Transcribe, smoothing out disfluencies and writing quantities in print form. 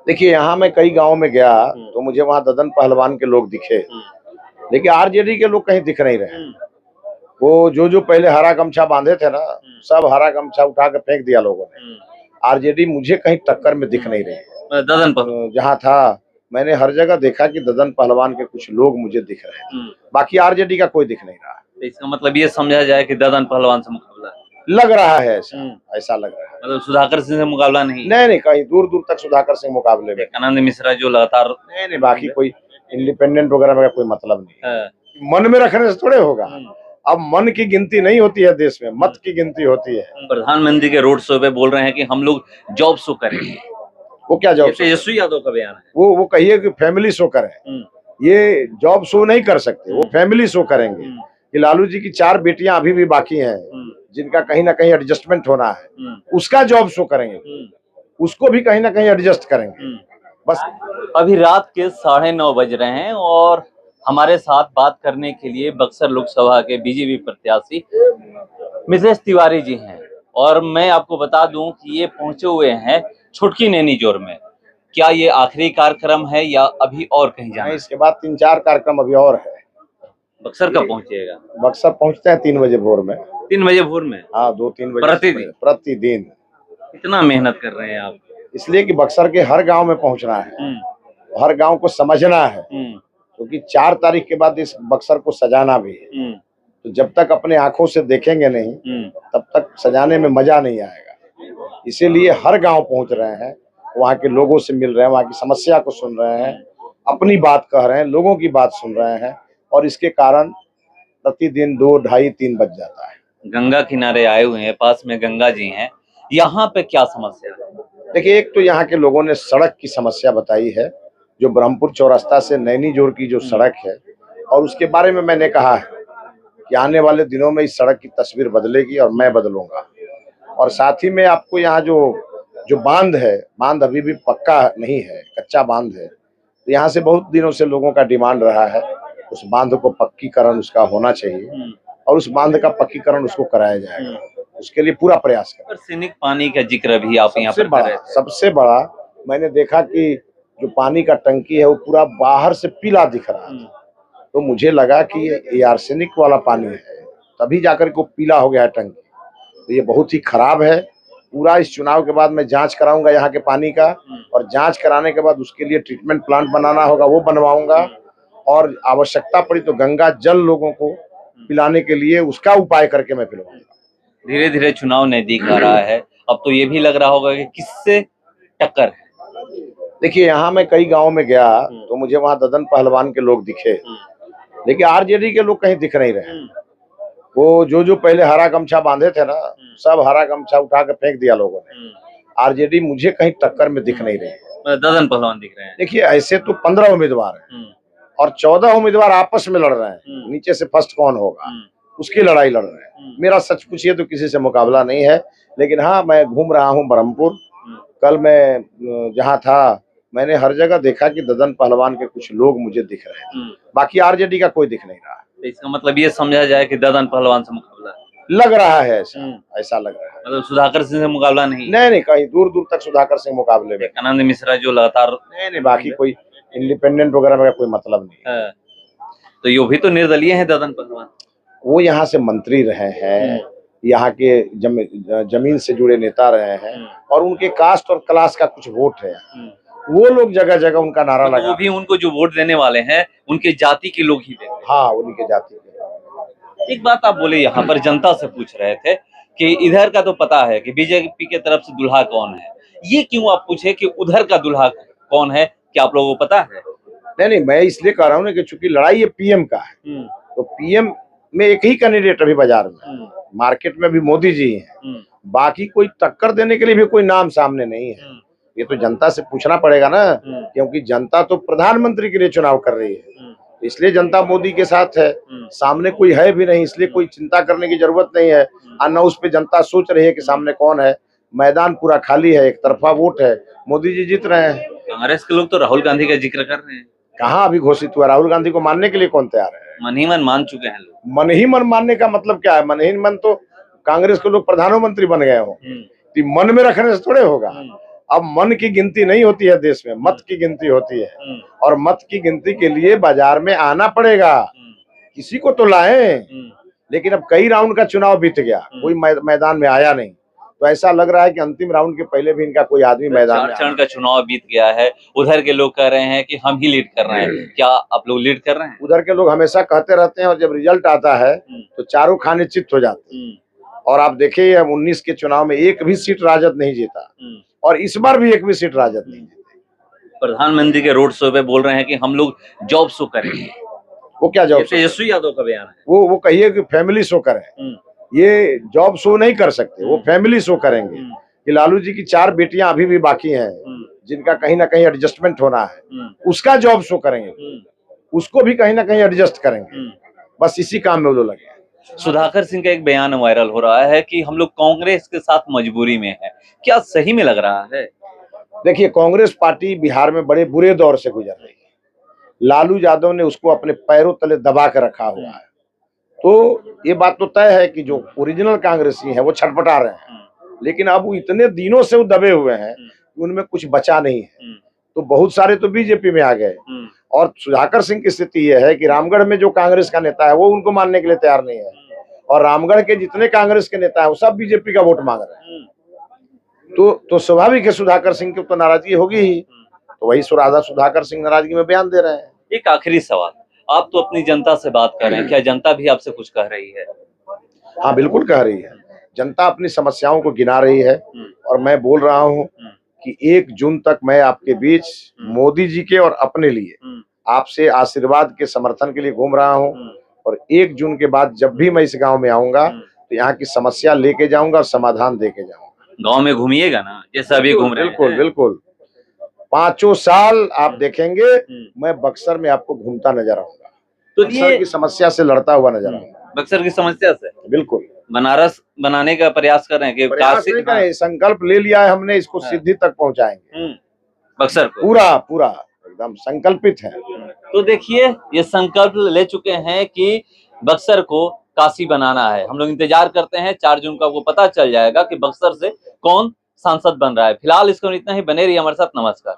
देखिए, यहाँ मैं कई गाँव में गया तो मुझे वहाँ ददन पहलवान के लोग दिखे, लेकिन आरजेडी के लोग कहीं दिख नहीं रहे। वो जो पहले हरा गमछा बांधे थे ना, सब हरा गमछा उठा के फेंक दिया लोगों ने। आरजेडी मुझे कहीं टक्कर में दिख नहीं रही। ददन पहलवान जहाँ था मैंने हर जगह देखा कि ददन पहलवान के कुछ लोग मुझे दिख रहे हैं, बाकी आरजेडी का कोई दिख नहीं रहा। तो इसका मतलब ये समझा जाए कि ददन पहलवान से मुकाबला है। लग रहा है ऐसा लग रहा है। मतलब सुधाकर सिंह से मुकाबला नहीं। नहीं, कहीं दूर दूर तक सुधाकर सिंह मुकाबले में। आनंद मिश्रा जो लगातार नहीं, बाकी कोई इंडिपेंडेंट वगैरह का कोई मतलब नहीं है। है। मन में रखने से थोड़े होगा। अब मन की गिनती नहीं होती है देश में, मत की गिनती होती है। प्रधानमंत्री के रोड शो पे बोल रहे हैं कि हम लोग जॉब शो करेंगे। वो क्या जॉब? तेजस्वी यादव का बयान है। वो कहिए कि फैमिली शो करें। ये जॉब शो नहीं कर सकते, वो फैमिली शो करेंगे कि लालू जी की 4 बेटियां अभी भी बाकी हैं, जिनका कहीं ना कहीं एडजस्टमेंट होना है, उसका जॉब शो करेंगे, उसको भी कहीं ना कहीं एडजस्ट करेंगे बस। अभी रात के 9:30 बज रहे हैं और हमारे साथ बात करने के लिए बक्सर लोकसभा के बीजेपी प्रत्याशी मिथिलेश तिवारी जी हैं और मैं आपको बता दूं कि ये पहुंचे हुए हैं छुटकी नैनीजोर में। क्या ये आखिरी कार्यक्रम है या अभी और कहीं जाना है? इसके बाद 3-4 कार्यक्रम अभी और है। बक्सर कब पहुंचेगा? बक्सर पहुंचते हैं 3 बजे भोर में। 3 बजे भोर में? हाँ, 2-3 बजे प्रतिदिन। इतना मेहनत कर रहे हैं आप? इसलिए कि बक्सर के हर गांव में पहुंचना है, हर गांव को समझना है, क्योंकि 4 तारीख के बाद इस बक्सर को सजाना भी है। तो जब तक अपने आंखों से देखेंगे नहीं तब तक सजाने में मजा नहीं आएगा। इसीलिए हर गांव पहुंच रहे हैं, वहाँ के लोगों से मिल रहे हैं, वहाँ की समस्या को सुन रहे हैं, अपनी बात कह रहे हैं, लोगों की बात सुन रहे हैं और इसके कारण प्रतिदिन 2, ढाई, 3 बज जाता है। गंगा किनारे आए हुए हैं, पास में गंगा जी हैं, यहाँ पे क्या समस्या है? देखिए, एक तो यहाँ के लोगों ने सड़क की समस्या बताई है, जो ब्रह्मपुर चौरास्ता से नैनीजोर की जो सड़क है, और उसके बारे में मैंने कहा है कि आने वाले दिनों में इस सड़क की तस्वीर बदलेगी और मैं बदलूंगा। और साथ ही में आपको यहाँ जो बांध है, बांध अभी भी पक्का नहीं है, कच्चा बांध है। तो यहाँ से बहुत दिनों से लोगों का डिमांड रहा है उस बांध को पक्कीकरण उसका होना चाहिए और उस बांध का पक्कीकरण उसको कराया जाएगा। उसके लिए पूरा प्रयास करें। आर्सेनिक पानी का जिक्र भी आप यहाँ पर कर रहे थे। सबसे बड़ा मैंने देखा कि जो पानी का टंकी है वो पूरा बाहर से पीला दिख रहा है, तो मुझे लगा कि ये आर्सेनिक वाला पानी है, तभी जाकर के पीला हो गया है टंकी। तो ये बहुत ही खराब है। पूरा इस चुनाव के बाद मैं जांच कराऊंगा यहाँ के पानी का, और जांच कराने के बाद उसके लिए ट्रीटमेंट प्लांट बनाना होगा, वो बनवाऊंगा, और आवश्यकता पड़ी तो गंगा जल लोगों को पिलाने के लिए उसका उपाय करके मैं पिलवाऊंगा। धीरे धीरे चुनाव नजदीक आ रहा है, अब तो ये भी लग रहा होगा कि किससे टक्कर है। देखिए, यहाँ मैं कई गाँव में गया तो मुझे वहाँ ददन पहलवान के लोग दिखे, लेकिन आरजेडी के लोग कहीं दिख नहीं रहे। वो जो पहले हरा गमछा बांधे थे ना, सब हरा गमछा उठा के फेंक दिया लोगों ने। आरजेडी मुझे कहीं टक्कर में दिख नहीं रही। ददन पहलवान दिख रहे हैं। देखिए, ऐसे तो 15 उम्मीदवार हैं और 14 उम्मीदवार आपस में लड़ रहे हैं, नीचे से फर्स्ट कौन होगा उसकी लड़ाई लड़ रहे हैं। मेरा सच पूछिए तो किसी से मुकाबला नहीं है, लेकिन हाँ, मैं घूम रहा हूँ ब्रह्मपुर। कल मैं जहाँ था मैंने हर जगह देखा कि ददन पहलवान के कुछ लोग मुझे दिख रहे हैं, बाकी आरजेडी का कोई दिख नहीं रहा। इसका मतलब ये समझा जाए कि ददन पहलवान से मुकाबला लग रहा है, ऐसा लग रहा है। मतलब सुधाकर सिंह से मुकाबला नहीं। नहीं, कहीं दूर दूर तक सुधाकर सिंह मुकाबले में। आनंद मिश्रा जो लगातार नहीं, बाकी कोई इंडिपेंडेंट वगैरह का कोई मतलब नहीं है। तो ये भी तो निर्दलीय है ददन पहलवान। वो यहाँ से मंत्री रहे हैं, यहाँ के जमीन से जुड़े नेता रहे हैं, और उनके कास्ट और क्लास का कुछ वोट है। वो लोग जगह जगह उनका नारा लगा। वो भी उनको जो वोट देने वाले हैं उनके जाति के लोग ही देते। हाँ, उनके जाति के। एक बात आप बोले, यहाँ पर जनता से पूछ रहे थे कि इधर का तो पता है कि बीजेपी के तरफ से दुल्हा कौन है, ये क्यों आप पूछे कि उधर का दुल्हा कौन है, क्या आप लोगों को पता है? नहीं, मैं इसलिए कह रहा हूँ ना कि चूंकि लड़ाई ये पीएम का है, तो पीएम में एक ही कैंडिडेट अभी बाजार में, मार्केट में भी मोदी जी हैं, बाकी कोई टक्कर देने के लिए भी कोई नाम सामने नहीं है। ये तो जनता से पूछना पड़ेगा ना, क्योंकि जनता तो प्रधानमंत्री के लिए चुनाव कर रही है, इसलिए जनता मोदी के साथ है। सामने कोई है भी नहीं, इसलिए कोई चिंता करने की जरूरत नहीं है। और न उस पे जनता सोच रही है कि सामने कौन है। मैदान पूरा खाली है, एक तरफा वोट है, मोदी जी जीत रहे हैं। कांग्रेस के लोग तो राहुल गांधी का जिक्र कर रहे हैं। कहाँ अभी घोषित हुआ? राहुल गांधी को मानने के लिए कौन तैयार है? मन ही मन मान चुके हैं लोग। मन ही मन मानने का मतलब क्या है? मन ही मन तो कांग्रेस के लोग प्रधानमंत्री बन गए हो, मन में रखने से थोड़े होगा। अब मन की गिनती नहीं होती है देश में, मत की गिनती होती है। और मत की गिनती के लिए बाजार में आना पड़ेगा, किसी को तो लाएं। लेकिन अब कई राउंड का चुनाव बीत गया, कोई मैदान में आया नहीं, तो ऐसा लग रहा है कि अंतिम राउंड के पहले भी इनका कोई आदमी मैदान में। चरण का चुनाव बीत गया है, उधर के लोग कह रहे हैं कि हम ही लीड कर रहे हैं, क्या आप लोग लीड कर रहे हैं? उधर के लोग हमेशा कहते रहते हैं और जब रिजल्ट आता है तो चारों खाने चित्त हो जाते हैं। और आप देखिए अब 19 के चुनाव में एक भी सीट राजद नहीं जीता, और इस बार भी एक भी सीट राजद नहीं जीती। प्रधानमंत्री के रोड शो पे बोल रहे हैं कि हम लोग जॉब शो करेंगे। वो क्या जॉब? तेजस्वी यादव का बयान है। वो कहिए कि फैमिली शो करें, ये जॉब शो नहीं कर सकते, वो फैमिली शो करेंगे कि लालू जी की 4 बेटियां अभी भी बाकी हैं जिनका कहीं ना कहीं एडजस्टमेंट होना है, उसका जॉब शो करेंगे, उसको भी कहीं ना कहीं एडजस्ट करेंगे। बस इसी काम में वो लोग लगे हैं। सुधाकर सिंह का एक बयान वायरल हो रहा है कि हम लोग कांग्रेस के साथ मजबूरी में है, क्या सही में लग रहा है? देखिए, कांग्रेस पार्टी बिहार में बड़े बुरे दौर से गुजर रही है। लालू यादव ने उसको अपने पैरों तले दबा कर रखा हुआ है, तो ये बात तो तय है कि जो ओरिजिनल कांग्रेसी है वो छटपटा रहे हैं। लेकिन अब वो इतने दिनों से वो दबे हुए हैं, उनमें कुछ बचा नहीं है, तो बहुत सारे तो बीजेपी में आ गए। और सुधाकर सिंह की स्थिति यह है कि रामगढ़ में जो कांग्रेस का नेता है वो उनको मानने के लिए तैयार नहीं है, और रामगढ़ के जितने कांग्रेस के नेता है वो सब बीजेपी का वोट मांग रहे हैं। तो स्वाभाविक है सुधाकर सिंह की तो नाराजगी होगी ही, तो वही सुधाकर सिंह नाराजगी में बयान दे रहे हैं। एक आखिरी सवाल, आप तो अपनी जनता से बात कर रहे हैं, क्या जनता भी आपसे कुछ कह रही है? हाँ, बिल्कुल कह रही है। जनता अपनी समस्याओं को गिना रही है, और मैं बोल रहा हूँ कि 1 जून तक मैं आपके बीच मोदी जी के और अपने लिए आपसे आशीर्वाद के समर्थन के लिए घूम रहा हूँ। और 1 जून के बाद जब भी मैं इस गांव में आऊंगा तो यहाँ की समस्या लेके जाऊंगा और समाधान देके जाऊंगा। गांव में घूमिएगा ना, जैसे अभी घूम रहे हैं? बिल्कुल बिल्कुल, 5 साल आप देखेंगे मैं बक्सर में आपको घूमता नजर आऊंगा, तो बक्सर की समस्या से लड़ता हुआ नजर आऊंगा। बक्सर की समस्या से? बिल्कुल। बनारस बनाने का प्रयास कर रहे हैं कि प्रयास नहीं करें, संकल्प ले लिया है हमने, इसको सिद्धि तक पहुंचाएंगे। बक्सर को पूरा एकदम संकल्पित है। तो देखिए, ये संकल्प ले चुके हैं कि बक्सर को काशी बनाना है। हम लोग इंतजार करते हैं, 4 जून को आपको पता चल जाएगा कि बक्सर से कौन सांसद बन रहा है। फिलहाल इसको इतना ही, बने रहिए हमारे साथ। नमस्कार।